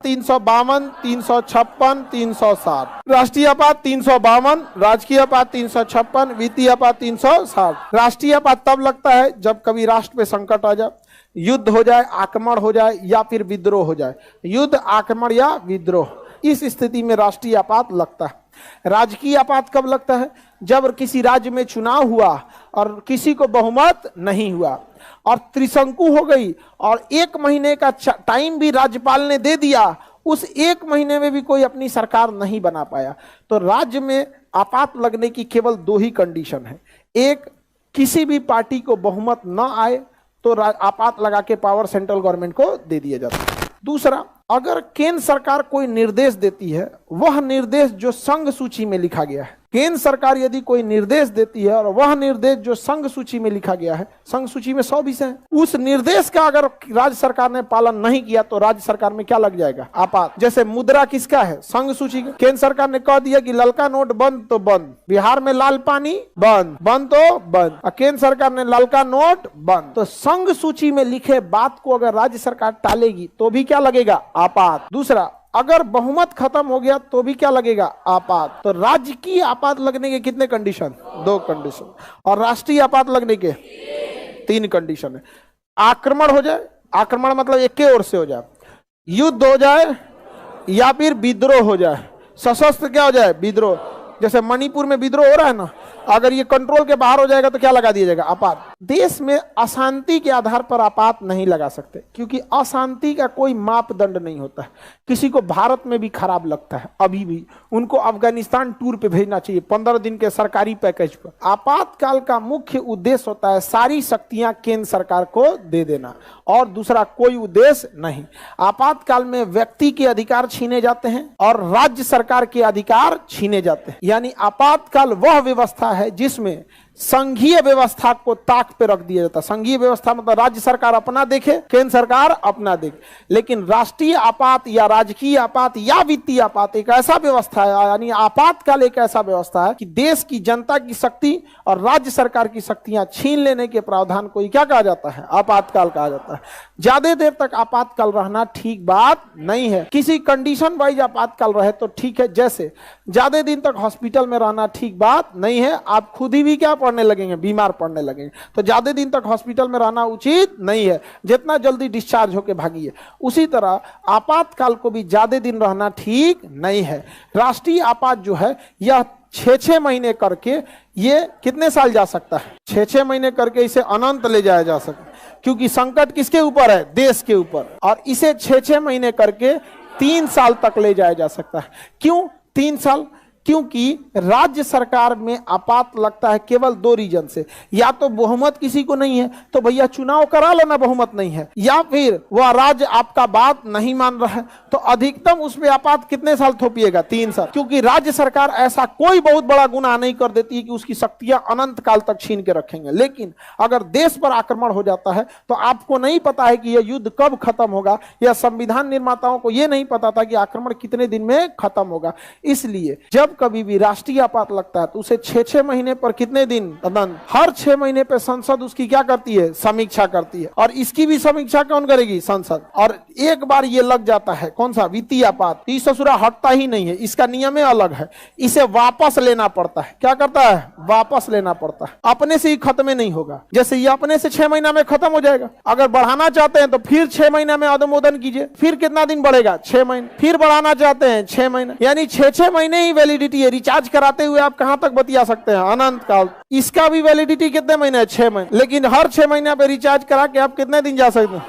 352, 356, 360। राष्ट्रीय आपात 352, राजकीय आपात 356, वित्तीय आपात 360। राष्ट्रीय आपात तब लगता है जब कभी राष्ट्र पे संकट आ जाए, युद्ध हो जाए, आक्रमण हो जाए या फिर विद्रोह हो जाए। युद्ध, आक्रमण या विद्रोह, इस स्थिति में राष्ट्रीय आपात लगता है। राजकीय आपात कब लगता है? जब किसी राज्य में चुनाव हुआ और किसी को बहुमत नहीं हुआ और त्रिशंकु हो गई और 1 महीने का टाइम भी राज्यपाल ने दे दिया, उस 1 महीने में भी कोई अपनी सरकार नहीं बना पाया, तो राज्य में आपात लगने की केवल 2 ही कंडीशन है। एक, किसी भी पार्टी को बहुमत न आए तो आपात लगा के पावर सेंट्रल गवर्नमेंट को दे दिया जाता है। दूसरा, अगर केंद्र सरकार कोई निर्देश देती है, वह निर्देश जो संघ सूची में लिखा गया है, केंद्र सरकार यदि कोई निर्देश देती है और वह निर्देश जो संघ सूची में लिखा गया है, संघ सूची में 100 विषय है, उस निर्देश का अगर राज्य सरकार ने पालन नहीं किया तो राज्य सरकार में क्या लग जाएगा? आपात। जैसे मुद्रा किसका है? संघ सूची का। केंद्र सरकार ने कह दिया कि ललका नोट बंद तो बंद, बिहार में लाल पानी बंद, बंद तो बंद, और केंद्र सरकार ने ललका नोट बंद, तो संघ सूची में लिखे बात को अगर राज्य सरकार टालेगी तो भी क्या लगेगा? आपात। दूसरा, अगर बहुमत खत्म हो गया तो भी क्या लगेगा? आपात। तो राज्य की आपात लगने के कितने कंडीशन? 2 कंडीशन। और राष्ट्रीय आपात लगने के 3 कंडीशन है। आक्रमण हो जाए, आक्रमण मतलब एक ओर से हो जाए, युद्ध हो जाए या फिर विद्रोह हो जाए। सशस्त्र क्या हो जाए? विद्रोह। जैसे मणिपुर में विद्रोह हो रहा है ना, अगर ये कंट्रोल के बाहर हो जाएगा तो क्या लगा दिया जाएगा? आपात। देश में अशांति के आधार पर आपात नहीं लगा सकते, क्योंकि अशांति का कोई मापदंड नहीं होता है। किसी को भारत में भी खराब लगता है, अभी भी उनको अफगानिस्तान टूर पे भेजना चाहिए 15 दिन के सरकारी पैकेज पर। आपातकाल का मुख्य उद्देश्य होता है सारी शक्तियां केंद्र सरकार को दे देना, और दूसरा कोई उद्देश्य नहीं। आपातकाल में व्यक्ति के अधिकार छीने जाते हैं और राज्य सरकार के अधिकार छीने जाते हैं। यानी आपातकाल वह व्यवस्था है जिसमें संघीय व्यवस्था को ताक पे रख दिया जाता है। संघीय व्यवस्था मतलब राज्य सरकार अपना देखे, केंद्र सरकार अपना देखे। लेकिन राष्ट्रीय आपात या राजकीय आपात या वित्तीय आपात एक ऐसा व्यवस्था है, यानी आपातकाल एक ऐसा व्यवस्था है कि देश की जनता की शक्ति और राज्य सरकार की शक्तियां छीन लेने के प्रावधान को क्या कहा जाता है? आपातकाल कहा जाता है। ज्यादा देर तक आपातकाल रहना ठीक बात नहीं है। किसी कंडीशन वाइज आपातकाल रहे तो ठीक है, जैसे ज्यादा दिन तक हॉस्पिटल में रहना ठीक बात नहीं है। आप खुद ही भी क्या पड़ने लगेंगे? बीमार पड़ने लगेंगे। तो ज्यादा दिन तक हॉस्पिटल में रहना उचित नहीं है, जितना जल्दी डिस्चार्ज होकर भागिए। उसी तरह आपातकाल को भी ज्यादा दिन रहना ठीक नहीं है। राष्ट्रीय आपात जो है यह 6-6 महीने करके ये कितने साल जा सकता है? 6-6 महीने करके इसे अनंत ले जाया जा सकता है, क्योंकि संकट किसके ऊपर है? देश के ऊपर। और इसे 6-6 महीने करके 3 साल तक ले जाया जा सकता है। क्यों 3 साल? क्योंकि राज्य सरकार में आपात लगता है केवल 2 रीजन से। या तो बहुमत किसी को नहीं है तो भैया चुनाव करा लेना, बहुमत नहीं है, या फिर वह राज्य आपका बात नहीं मान रहा है तो अधिकतम उसमें आपात कितने साल थोपिएगा? 3 साल। क्योंकि राज्य सरकार ऐसा कोई बहुत बड़ा गुनाह नहीं कर देती है कि उसकी शक्तियां अनंत काल तक छीन के रखेंगे। लेकिन अगर देश पर आक्रमण हो जाता है तो आपको नहीं पता है कि यह युद्ध कब खत्म होगा, या संविधान निर्माताओं को यह नहीं पता था कि आक्रमण कितने दिन में खत्म होगा। इसलिए जब कभी भी राष्ट्रीय आपात लगता है तो उसे 6-6 महीने पर कितने दिन? हर 6 महीने पर संसद उसकी क्या करती है? समीक्षा करती है। और इसकी भी समीक्षा कौन करेगी? संसद। और एक बार ये लग जाता है, कौन सा? वित्तीय आपात, इस ससुरा हटता ही नहीं है, इसका नियम अलग है। इसे वापस लेना पड़ता है। क्या करता है? वापस लेना पड़ता है। अपने से ही खत्म नहीं होगा। जैसे ये अपने से 6 महीना में खत्म हो जाएगा, अगर बढ़ाना चाहते हैं तो फिर 6 महीना में अनुमोदन कीजिए, फिर कितना दिन बढ़ेगा? 6 महीने। फिर बढ़ाना चाहते हैं 6 महीने, यानी 6-6 महीने ही वैलिडिटी है। रिचार्ज कराते हुए आप कहां तक बतिया सकते हैं? अनंत काल। इसका भी वैलिडिटी कितने महीने है? 6 महीने। लेकिन हर 6 महीने पे रिचार्ज करा के आप कितने दिन जा सकते हैं?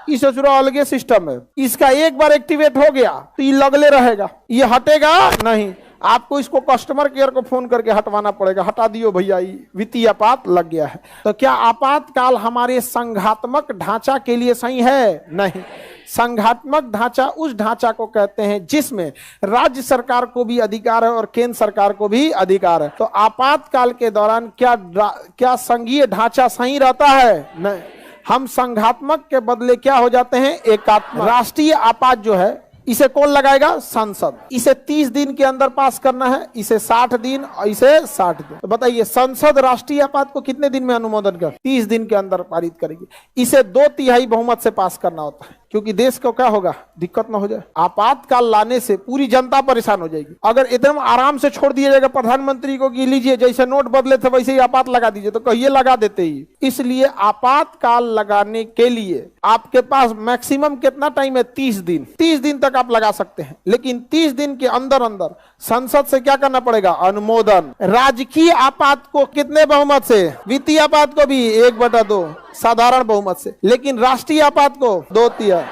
इस अलग सिस्टम है। इसका एक बार एक्टिवेट हो गया तो ये लगले रहेगा, ये हटेगा नहीं। आपको इसको कस्टमर केयर को फोन करके हटवाना पड़ेगा, हटा दियो भैया, वित्तीय आपात लग गया है। तो क्या आपातकाल हमारे संघात्मक ढांचा के लिए सही है? नहीं। संघात्मक ढांचा उस ढांचा को कहते हैं जिसमें राज्य सरकार को भी अधिकार है और केंद्र सरकार को भी अधिकार है। तो आपातकाल के दौरान क्या संघीय ढांचा सही रहता है? नहीं। हम संघात्मक के बदले क्या हो जाते हैं? एकात्मक। राष्ट्रीय आपात जो है इसे कौन लगाएगा? संसद। इसे 30 दिन के अंदर पास करना है, इसे 60 दिन और इसे 60 दिन। तो बताइए संसद राष्ट्रीय आपात को कितने दिन में अनुमोदन कर? 30 दिन के अंदर पारित करेगी। इसे 2/3 बहुमत से पास करना होता है, क्योंकि देश को क्या होगा, दिक्कत ना हो जाए। आपातकाल लाने से पूरी जनता परेशान हो जाएगी। अगर एकदम आराम से छोड़ दिया जाएगा प्रधानमंत्री को कि लीजिए जैसे नोट बदले थे वैसे ही आपात लगा दीजिए, तो कहिए लगा देते ही। इसलिए आपातकाल लगाने के लिए आपके पास मैक्सिमम कितना टाइम है, 30 दिन। 30 दिन तक आप लगा सकते हैं, लेकिन 30 दिन के अंदर अंदर संसद से क्या करना पड़ेगा, अनुमोदन। राजकीय आपात को कितने बहुमत से, वित्तीय आपात को भी 1/2 साधारण बहुमत से, लेकिन राष्ट्रीय आपात को 2/3,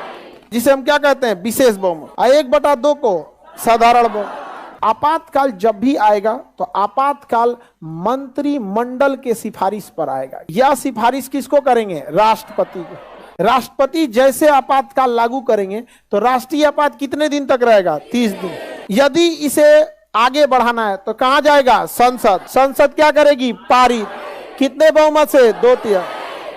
जिसे हम क्या कहते हैं, विशेष बहुमत, 1/2 को साधारण बहुमत। आपातकाल जब भी आएगा तो आपातकाल मंत्रिमंडल के सिफारिश पर आएगा। यह सिफारिश किसको करेंगे, राष्ट्रपति को। राष्ट्रपति जैसे आपातकाल लागू करेंगे तो राष्ट्रीय आपात कितने दिन तक रहेगा, 30 दिन। यदि इसे आगे बढ़ाना है तो कहां जाएगा, संसद। संसद क्या करेगी, पारित। कितने बहुमत से, 2/3।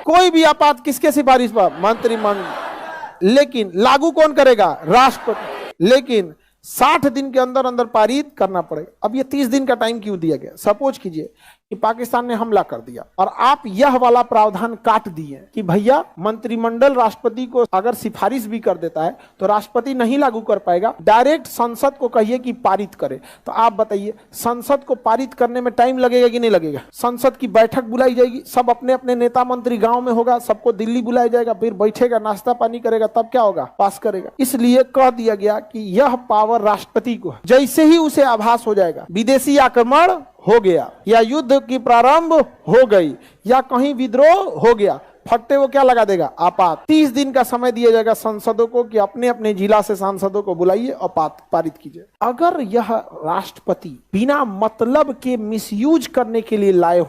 कोई भी आपात किसके सिफारिश पर, मंत्रिमंडल। लेकिन लागू कौन करेगा, राष्ट्रपति। लेकिन 60 दिन के अंदर अंदर पारित करना पड़ेगा। अब ये 30 दिन का टाइम क्यों दिया गया, सपोज कीजिए कि पाकिस्तान ने हमला कर दिया और आप यह वाला प्रावधान काट दिए कि भैया मंत्रिमंडल राष्ट्रपति को अगर सिफारिश भी कर देता है तो राष्ट्रपति नहीं लागू कर पाएगा, डायरेक्ट संसद को कहिए कि पारित करे। तो आप बताइए संसद को पारित करने में टाइम लगेगा कि नहीं लगेगा। संसद की बैठक बुलाई जाएगी, सब अपने अपने नेता मंत्री गांव में होगा, सबको दिल्ली बुलाया जाएगा, फिर बैठेगा, नाश्ता पानी करेगा, तब क्या होगा, पास करेगा। इसलिए कह दिया गया कि यह पावर राष्ट्रपति को है। जैसे ही उसे आभास हो जाएगा विदेशी आक्रमण हो गया या युद्ध की प्रारंभ हो गई या कहीं विद्रोह हो गया, फट्टे वो क्या लगा देगा, आपात। 30 दिन का समय दिया जाएगा सांसदों को कि अपने अपने जिला से सांसदों को बुलाइए और पारित कीजिए। अगर यह राष्ट्रपति बिना मतलब के मिसयूज करने के लिए लाए